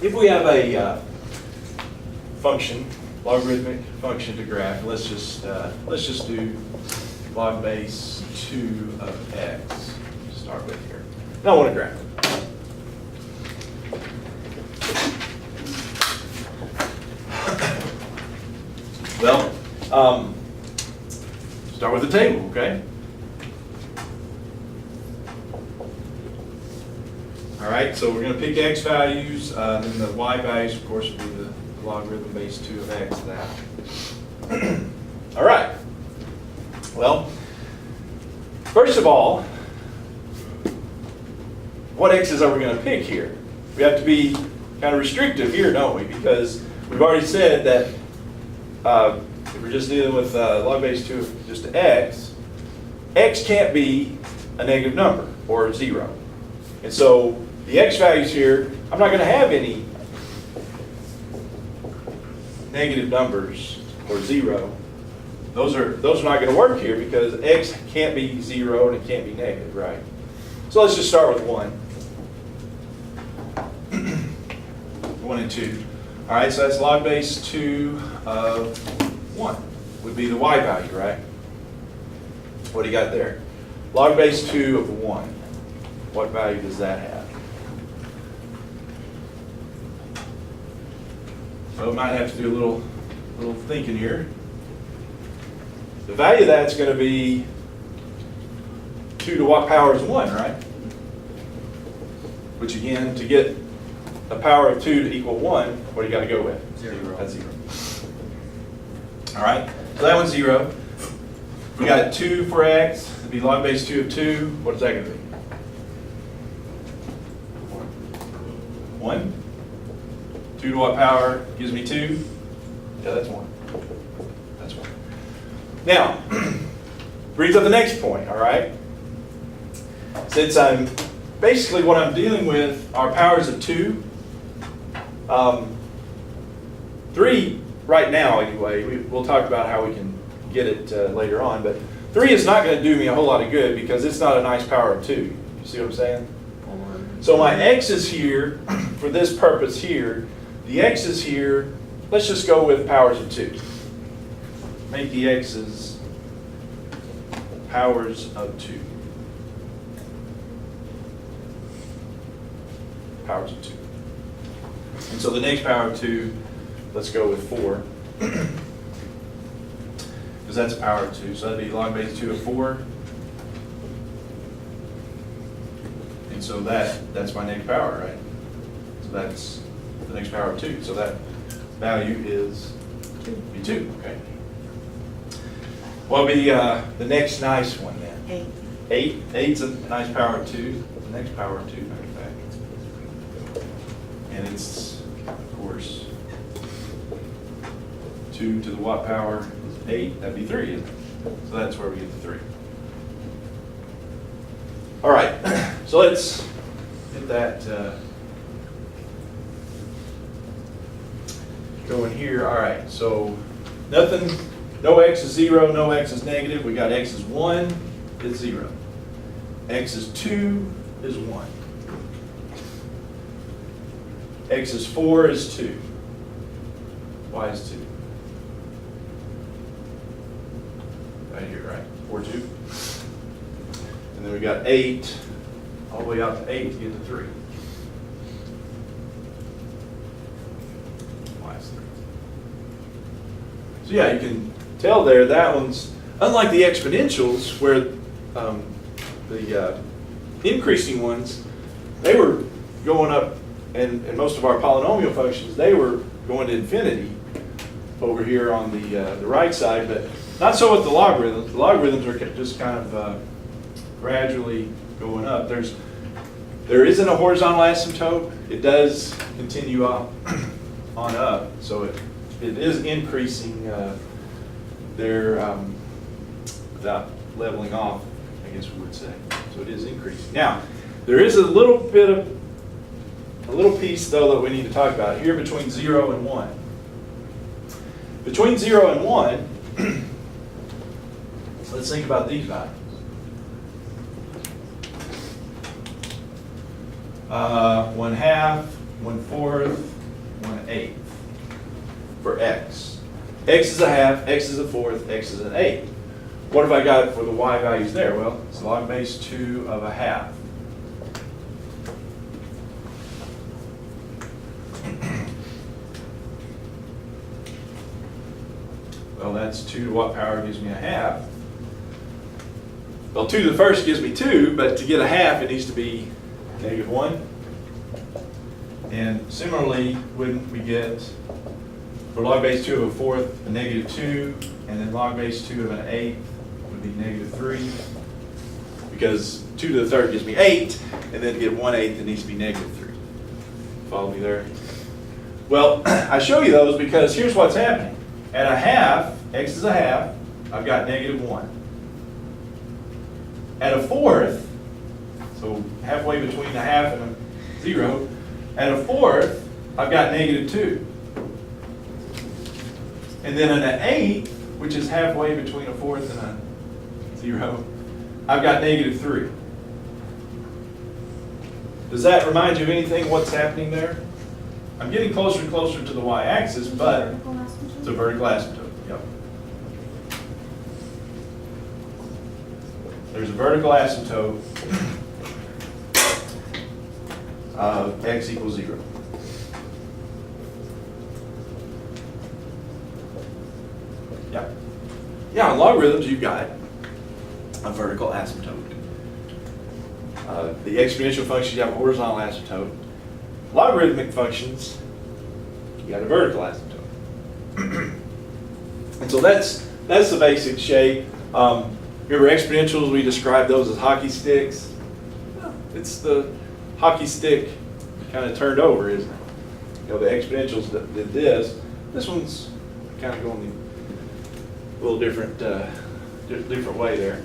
if we have a function, logarithmic function to graph, let's just do log base 2 of x to start with here. And I want to graph it. Well, start with the table, okay? All right, so we're going to pick x values, and then the y values, of course, will be the logarithm base 2 of x of that. All right. Well, first of all, what x's are we going to pick here? We have to be kind of restrictive here, don't we? Because we've already said that if we're just dealing with log base 2 of just x, x can't be a negative number or 0. And so the x values here, I'm not going to have any negative numbers or 0. Those are not going to work here because x can't be 0 and it can't be negative, right? So let's just start with 1. 1 and 2. All right, so that's log base 2 of 1 would be the y value, right? What do you got there? Log base 2 of 1. What value does that have? So we might have to do a little thinking here. The value of that's going to be 2 to what power is 1, right? Which again, to get a power of 2 to equal 1, what do you got to go with? 0. That's 0. All right, so that one's 0. We got 2 for x. It'd be log base 2 of 2. What is that going to be? 1. 2 to what power gives me 2? Yeah, that's 1. That's 1. Now, brings up the next point, all right? Since basically what I'm dealing with are powers of 2. 3 right now anyway, we'll talk about how we can get it later on, but 3 is not going to do me a whole lot of good because it's not a nice power of 2. You see what I'm saying? So my x's here, for this purpose here, the x's here, let's just go with powers of 2. Make the x's powers of 2. Powers of 2. And so the next power of 2, let's go with 4. Because that's a power of 2. So that'd be log base 2 of 4. And so that's my next power, right? So that's the next power of 2. So that value is 2, okay? What would be the next nice one then? 8. 8's a nice power of 2. The next power of 2, matter of fact. And it's, of course, 2 to the what power is 8. That'd be 3, isn't it? So that's where we get the 3. All right, so let's get that going here. All right, so nothing, no x is 0, no x is negative. We got x is 1, is 0. X is 2 is 1. X is 4 is 2. Y is 2. Right here, right? 4, 2. And then we got 8, all the way out to 8 to get to 3. Y is 3. So yeah, you can tell there that one's, unlike the exponentials where the increasing ones, they were going up, and most of our polynomial functions, they were going to infinity over here on the right side, but not so with the logarithms. The logarithms are just kind of gradually going up. There isn't a horizontal asymptote. It does continue up on up, so it is increasing there without leveling off, I guess we would say. So it is increasing. Now, there is a little piece though that we need to talk about here between 0 and 1. Between 0 and 1, let's think about these values. 1/2 1/4, 1/8 for x. X is a half, x is a fourth, x is an eighth. What have I got for the y values there? Well, it's log base 2 of a half. Well, that's 2 to what power gives me a half? Well, 2 to the first gives me 2, but to get a half, it needs to be -1. And similarly, when we get, for log base 2 of a fourth, a -2, and then log base 2 of an eighth would be -3, because 2 to the third gives me 8, and then to get 1/8, it needs to be -3. Follow me there? Well, I show you those because here's what's happening. At a half, x is a half, I've got -1. At a fourth, so halfway between a half and a 0, at a fourth, I've got -2. And then at an eighth, which is halfway between a fourth and a 0, I've got -3. Does that remind you of anything, what's happening there? I'm getting closer and closer to the y-axis, but it's a vertical asymptote. Yep. There's a vertical asymptote of x equals 0. Yeah. Yeah, in logarithms, you've got a vertical asymptote. The exponential functions, you have a horizontal asymptote. Logarithmic functions, you got a vertical asymptote. And so that's the basic shape. Remember exponentials, we described those as hockey sticks. It's the hockey stick kind of turned over, isn't it? You know, the exponentials did this. This one's kind of going a little different way there.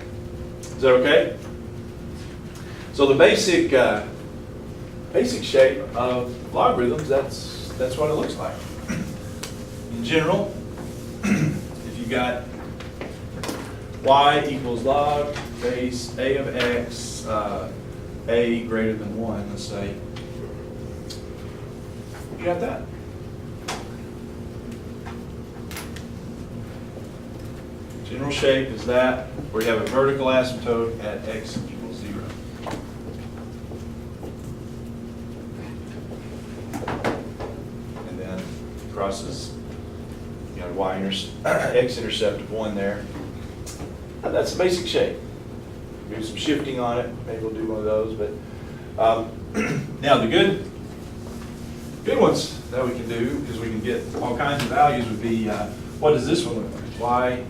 Is that okay? So the basic shape of logarithms, that's what it looks like. In general, if you got y equals log base a of x, a greater than 1, let's say, you got that. General shape is that, where you have a vertical asymptote at x equals 0. And then crosses, you know, x-intercept of 1 there. And that's the basic shape. Do some shifting on it, maybe we'll do one of those, but now the good ones that we can do, because we can get all kinds of values, would be, what does this one look like? Y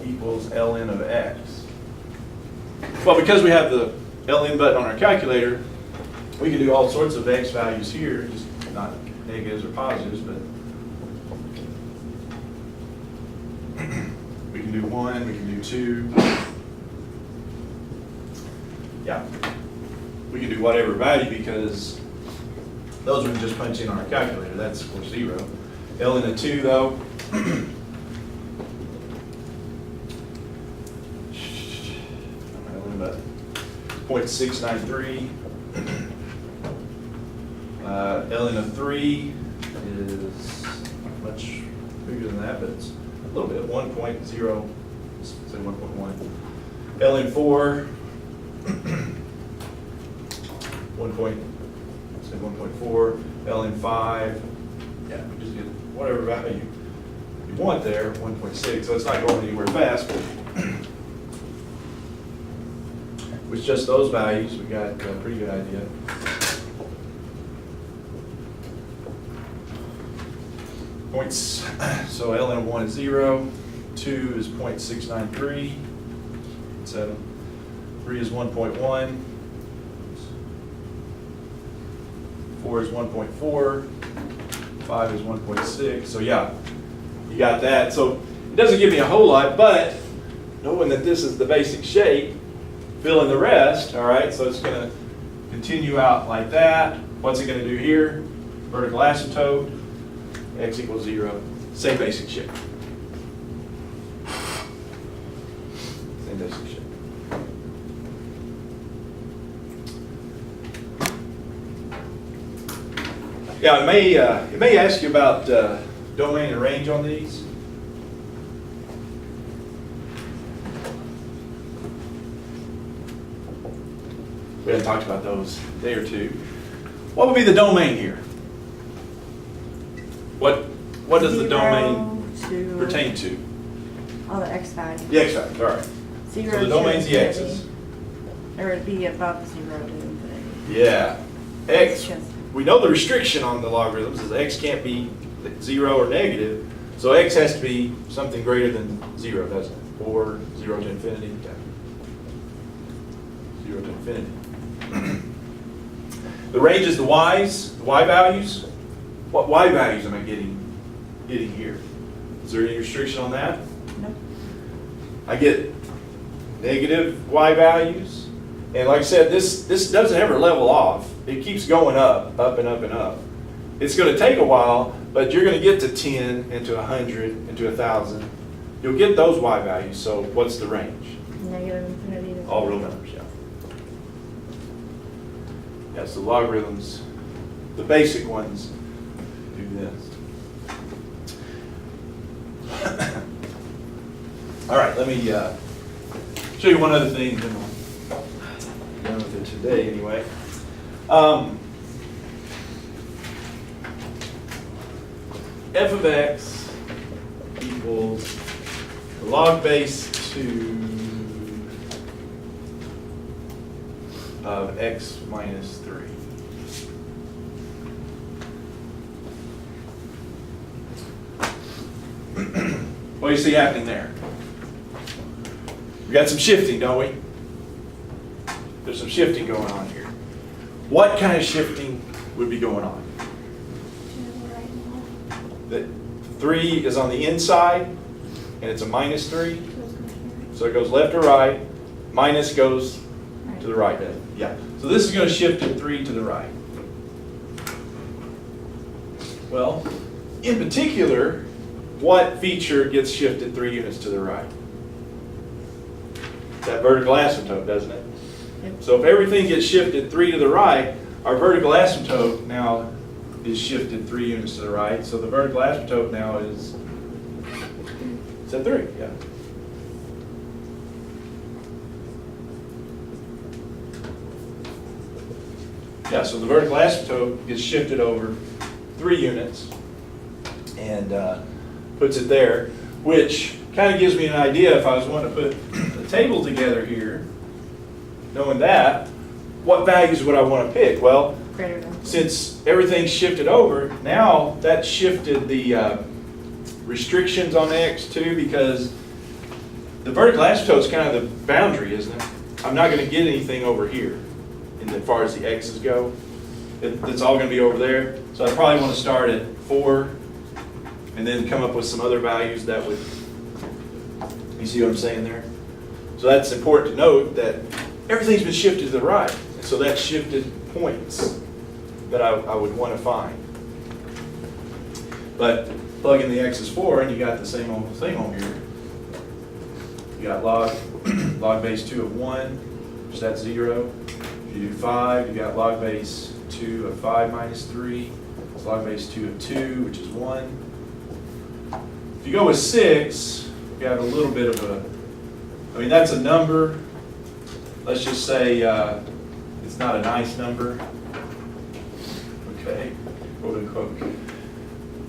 equals ln of x. Well, because we have the ln button on our calculator, we can do all sorts of x values here, just not negatives or positives, but we can do 1, we can do 2. Yeah, we can do whatever value because those we can just punch in on our calculator. That's of course 0. ln of 2 though, ln of 0.693. Ln of 3 is much bigger than that, but it's a little bit. 1.0, say 1.1. ln 4. 1.4, ln 5, yeah, we just get whatever value you want there, 1.6, so it's not going anywhere fast, but with just those values, we got a pretty good idea. Points, so ln of 1 is 0, 2 is 0.693, 7, 3 is 1.1, 4 is 1.4, 5 is 1.6, so yeah, you got that. So it doesn't give me a whole lot, but knowing that this is the basic shape, fill in the rest, all right? So it's going to continue out like that. What's it going to do here? Vertical asymptote, x equals 0, same basic shape. Same basic shape. Yeah, it may ask you about domain and range on these. We haven't talked about those a day or two. What would be the domain here? What does the domain pertain to? All the x values. The x values, all right. Zero So the domain's the infinity. x's. Or it'd be above 0 to infinity. Yeah. X, Yes. we know the restriction on the logarithms is x can't be 0 or negative, so x has to be something greater than 0, doesn't it? Or 0 to infinity. Yeah. 0 to infinity. The range is the y's, the y values. What y values am I getting here? Is there any restriction on that? No. I get negative y values. And like I said, this doesn't ever level off. It keeps going up and up and up. It's going to take a while, but you're going to get to 10 and to 100 and to 1,000. You'll get those y values. So what's the range? Negative infinity to All real numbers, yeah. Yeah, so logarithms, the basic ones, do this. All right, let me show you one other thing, and then we'll be done with it today anyway. F of x equals the log base 2 of x minus 3. What do you see happening there? We got some shifting, don't we? There's some shifting going on here. What kind of shifting would be going on? The 3 is on the inside, and it's a minus 3. So it goes left or right. Minus goes to the right. Yeah. So this is going to shift it 3 to the right. Well, in particular, what feature gets shifted 3 units to the right? That vertical asymptote, doesn't it? Yep. So if everything gets shifted 3 to the right, our vertical asymptote now is shifted 3 units to the right. So the vertical asymptote now is at 3. Yeah. Yeah, so the vertical asymptote gets shifted over 3 units and puts it there, which kind of gives me an idea if I was wanting to put a table together here, knowing that, what values would I want to pick? Well, greater than. since everything's shifted over, now that shifted the restrictions on x too, because the vertical asymptote is kind of the boundary, isn't it? I'm not going to get anything over here as far as the x's go. It's all going to be over there. So I probably want to start at 4 and then come up with some other values that would, you see what I'm saying there? So that's important to note that everything's been shifted to the right. And so that shifted points that I would want to find. But plug in the x is 4 and you got the same old thing on here. You got log base 2 of 1, which that's 0. If you do 5, you got log base 2 of 5 minus 3. It's log base 2 of 2, which is 1. If you go with 6, you have a little bit of a, I mean, that's a number. Let's just say it's not a nice number. Okay, quote unquote.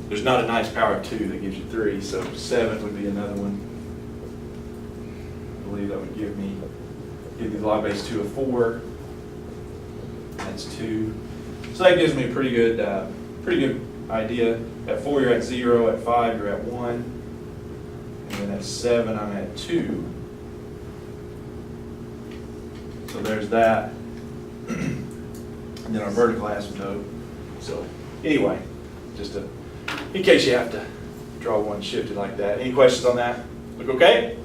There's not a nice power of 2 that gives you 3, so 7 would be another one. I believe that would give me log base 2 of 4. That's 2. So that gives me a pretty good idea. At 4 you're at 0, at 5 you're at 1, and then at 7 I'm at 2. So there's that. And then our vertical asymptote. So anyway, just in case you have to draw one shifted like that. Any questions on that? Look okay?